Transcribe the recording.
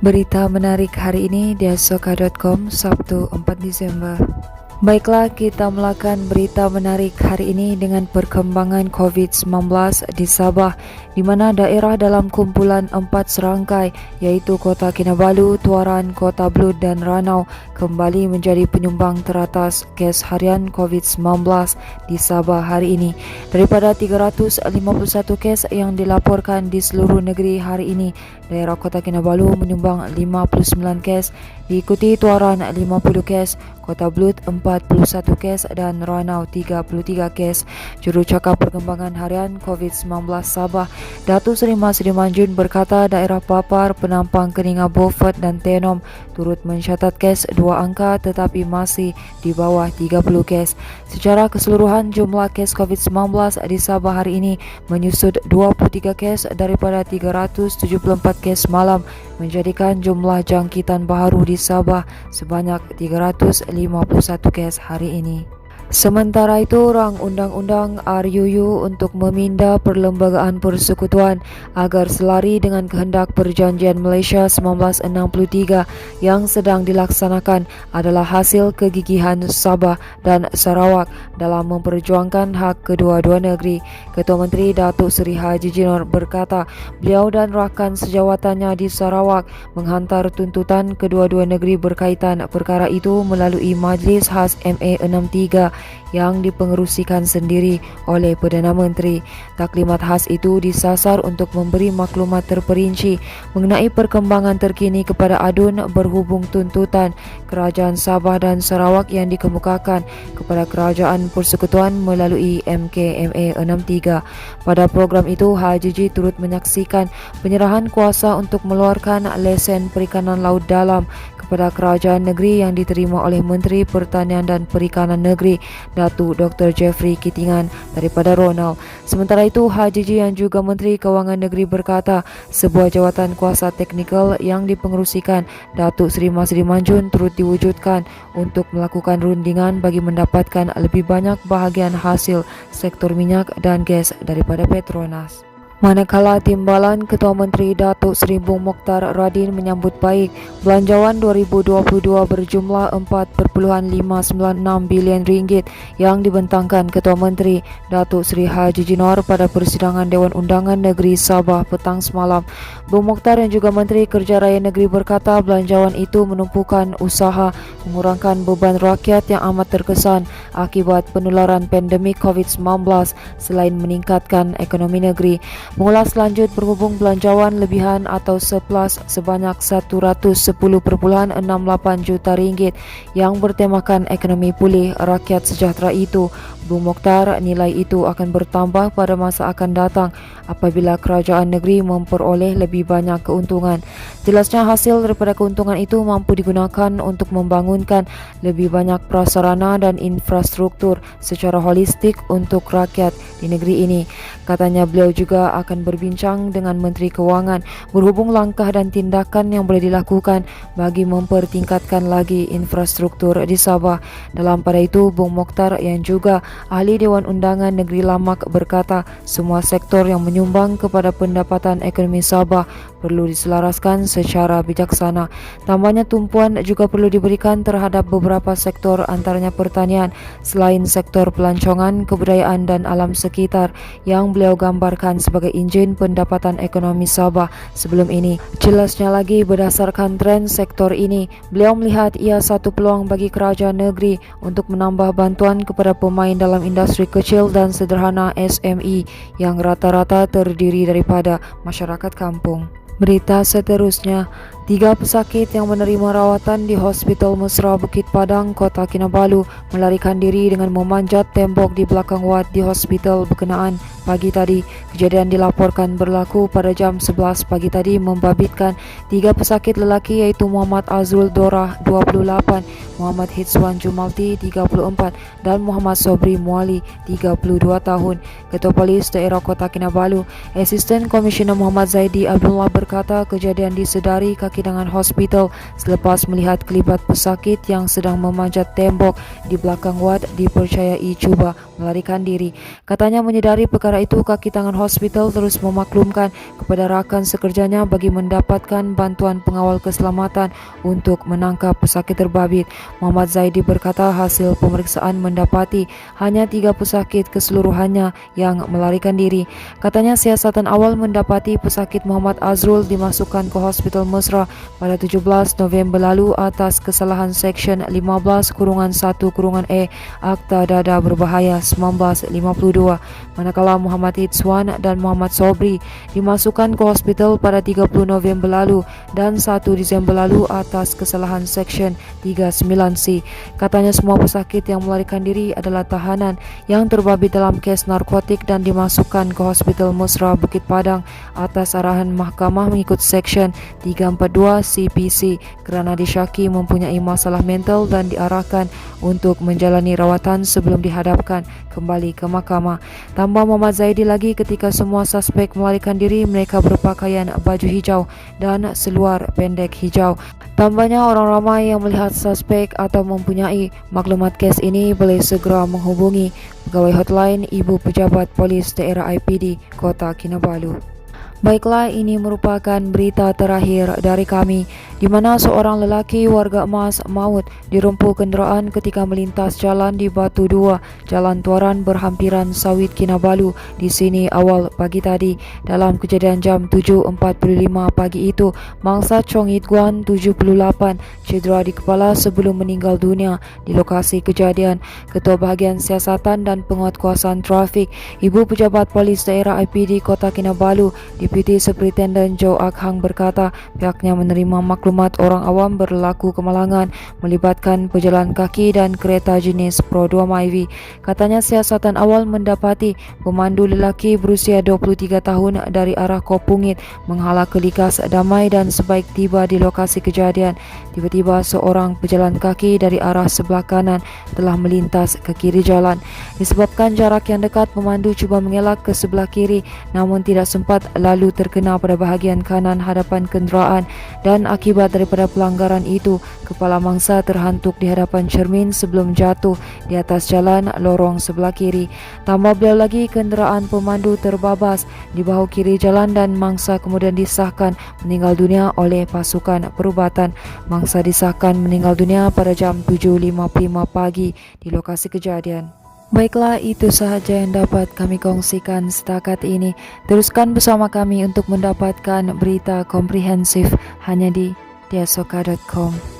Berita menarik hari ini di asoka.com Sabtu 4 Desember. Baiklah, kita mulakan berita menarik hari ini dengan perkembangan COVID-19 di Sabah, di mana daerah dalam kumpulan 4 serangkai iaitu Kota Kinabalu, Tuaran, Kota Belud dan Ranau kembali menjadi penyumbang teratas kes harian COVID-19 di Sabah hari ini. Daripada 351 kes yang dilaporkan di seluruh negeri hari ini, daerah Kota Kinabalu menyumbang 59 kes, diikuti Tuaran 50 kes, Kota Belud 41 kes dan Ranau 33 kes. Jurucakap perkembangan harian COVID-19 Sabah, Datuk Seri Mas Manjun berkata daerah papar Penampang, Keninga, Beaufort dan Tenom turut mencatat kes 2 angka tetapi masih di bawah 30 kes. Secara keseluruhan jumlah kes COVID-19 di Sabah hari ini menyusut 23 kes daripada 374 kes malam, menjadikan jumlah jangkitan baru di Sabah sebanyak 351 kes hari ini. Sementara itu, rang undang-undang RUU untuk meminda perlembagaan persekutuan agar selari dengan kehendak Perjanjian Malaysia 1963 yang sedang dilaksanakan adalah hasil kegigihan Sabah dan Sarawak dalam memperjuangkan hak kedua-dua negeri. Ketua Menteri Datuk Seri Haji Jinor berkata beliau dan rakan sejawatannya di Sarawak menghantar tuntutan kedua-dua negeri berkaitan perkara itu melalui Majlis Khas MA63 yang dipengerusikan sendiri oleh Perdana Menteri. Taklimat khas itu disasar untuk memberi maklumat terperinci mengenai perkembangan terkini kepada adun berhubung tuntutan Kerajaan Sabah dan Sarawak yang dikemukakan kepada Kerajaan Persekutuan melalui MKMA 63. Pada program itu, Haji Ji turut menyaksikan penyerahan kuasa untuk mengeluarkan lesen perikanan laut dalam kepada kerajaan negeri yang diterima oleh Menteri Pertanian dan Perikanan Negeri Datuk Dr. Jeffrey Kitingan daripada Ronald. Sementara itu, Haji Ji yang juga Menteri Kewangan Negeri berkata sebuah jawatan kuasa teknikal yang dipengerusikan Datuk Seri Masri Manjun turut diwujudkan untuk melakukan rundingan bagi mendapatkan lebih banyak bahagian hasil sektor minyak dan gas daripada Petronas. Manakala timbalan Ketua Menteri Datuk Seri Bung Mokhtar Radin menyambut baik belanjawan 2022 berjumlah 4.596 bilion ringgit yang dibentangkan Ketua Menteri Datuk Seri Haji Jinor pada persidangan Dewan Undangan Negeri Sabah petang semalam. Bung Mokhtar yang juga Menteri Kerja Raya Negeri berkata belanjawan itu menumpukan usaha mengurangkan beban rakyat yang amat terkesan akibat penularan pandemik COVID-19 selain meningkatkan ekonomi negeri. Mengulas lanjut berhubung belanjawan lebihan atau surplus sebanyak 110.68 juta ringgit yang bertemakan ekonomi pulih rakyat sejahtera itu, Bung Mokhtar nilai itu akan bertambah pada masa akan datang apabila kerajaan negeri memperoleh lebih banyak keuntungan. Jelasnya hasil daripada keuntungan itu mampu digunakan untuk membangunkan lebih banyak prasarana dan infrastruktur secara holistik untuk rakyat di negeri ini. Katanya beliau juga akan berbincang dengan Menteri Kewangan berhubung langkah dan tindakan yang boleh dilakukan bagi mempertingkatkan lagi infrastruktur di Sabah. Dalam pada itu, Bung Mokhtar yang juga Ahli Dewan Undangan Negeri Lamak berkata semua sektor yang menyumbang kepada pendapatan ekonomi Sabah perlu diselaraskan secara bijaksana. Tambahnya tumpuan juga perlu diberikan terhadap beberapa sektor antaranya pertanian selain sektor pelancongan, kebudayaan dan alam sekitar yang beliau gambarkan sebagai enjin pendapatan ekonomi Sabah sebelum ini. Jelasnya lagi berdasarkan tren sektor ini, beliau melihat ia satu peluang bagi kerajaan negeri untuk menambah bantuan kepada pemain dalam industri kecil dan sederhana SME yang rata-rata terdiri daripada masyarakat kampung. Berita seterusnya, 3 pesakit yang menerima rawatan di Hospital Mesra Bukit Padang, Kota Kinabalu melarikan diri dengan memanjat tembok di belakang wad di hospital berkenaan pagi tadi. Kejadian dilaporkan berlaku pada jam 11 pagi tadi membabitkan 3 pesakit lelaki iaitu Muhammad Azrul Dorah 28, Muhammad Hitswan Jumalti 34 dan Muhammad Sobri Muali 32 tahun. Ketua Polis Daerah Kota Kinabalu, Asisten Komisioner Muhammad Zaidi Abdullah berkata kejadian disedari kaki tangan hospital selepas melihat kelibat pesakit yang sedang memanjat tembok di belakang wad dipercayai cuba melarikan diri. Katanya menyedari perkara Sementara itu, kaki tangan hospital terus memaklumkan kepada rakan sekerjanya bagi mendapatkan bantuan pengawal keselamatan untuk menangkap pesakit terbabit. Muhammad Zaidi berkata hasil pemeriksaan mendapati hanya 3 pesakit keseluruhannya yang melarikan diri. Katanya siasatan awal mendapati pesakit Muhammad Azrul dimasukkan ke Hospital Mesra pada 17 November lalu atas kesalahan Seksyen 15-1-E Akta Dada Berbahaya 1952, manakala Muhammad Itzwan dan Muhammad Sobri dimasukkan ke hospital pada 30 November lalu dan 1 Disember lalu atas kesalahan Seksyen 39C. Katanya semua pesakit yang melarikan diri adalah tahanan yang terbabit dalam kes narkotik dan dimasukkan ke Hospital Mesra Bukit Padang atas arahan mahkamah mengikut Seksyen 342 CPC kerana disyaki mempunyai masalah mental dan diarahkan untuk menjalani rawatan sebelum dihadapkan kembali ke mahkamah. Tambah Muhammad Zaidi lagi, ketika semua suspek melarikan diri, mereka berpakaian baju hijau dan seluar pendek hijau. Tambahnya, orang ramai yang melihat suspek atau mempunyai maklumat kes ini boleh segera menghubungi pegawai hotline Ibu Pejabat Polis Daerah IPD Kota Kinabalu. Baiklah, ini merupakan berita terakhir dari kami, di mana seorang lelaki warga Emas maut dirempuh kenderaan ketika melintas jalan di Batu 2, Jalan Tuaran berhampiran Sawit Kinabalu di sini awal pagi tadi. Dalam kejadian jam 7.45 pagi itu, mangsa Chong Yit Guan 78 cedera di kepala sebelum meninggal dunia di lokasi kejadian. Ketua Bahagian Siasatan dan Penguatkuasaan Trafik Ibu Pejabat Polis Daerah IPD Kota Kinabalu Deputi Superintendent Joe Ak Hang berkata pihaknya menerima maklumat orang awam berlaku kemalangan melibatkan pejalan kaki dan kereta jenis Pro 2 Myvi. Katanya siasatan awal mendapati pemandu lelaki berusia 23 tahun dari arah Kopungit menghala ke Likas Damai dan sebaik tiba di lokasi kejadian, tiba-tiba seorang pejalan kaki dari arah sebelah kanan telah melintas ke kiri jalan. Disebabkan jarak yang dekat, pemandu cuba mengelak ke sebelah kiri namun tidak sempat lalu terkena pada bahagian kanan hadapan kenderaan dan akibat daripada pelanggaran itu, kepala mangsa terhantuk di hadapan cermin sebelum jatuh di atas jalan lorong sebelah kiri. Tambah beliau lagi, kenderaan pemandu terbabas di bahu kiri jalan dan mangsa kemudian disahkan meninggal dunia oleh pasukan perubatan. Mangsa disahkan meninggal dunia pada jam 7.55 pagi di lokasi kejadian. Baiklah, itu sahaja yang dapat kami kongsikan setakat ini. Teruskan bersama kami untuk mendapatkan berita komprehensif hanya di diasoka.com.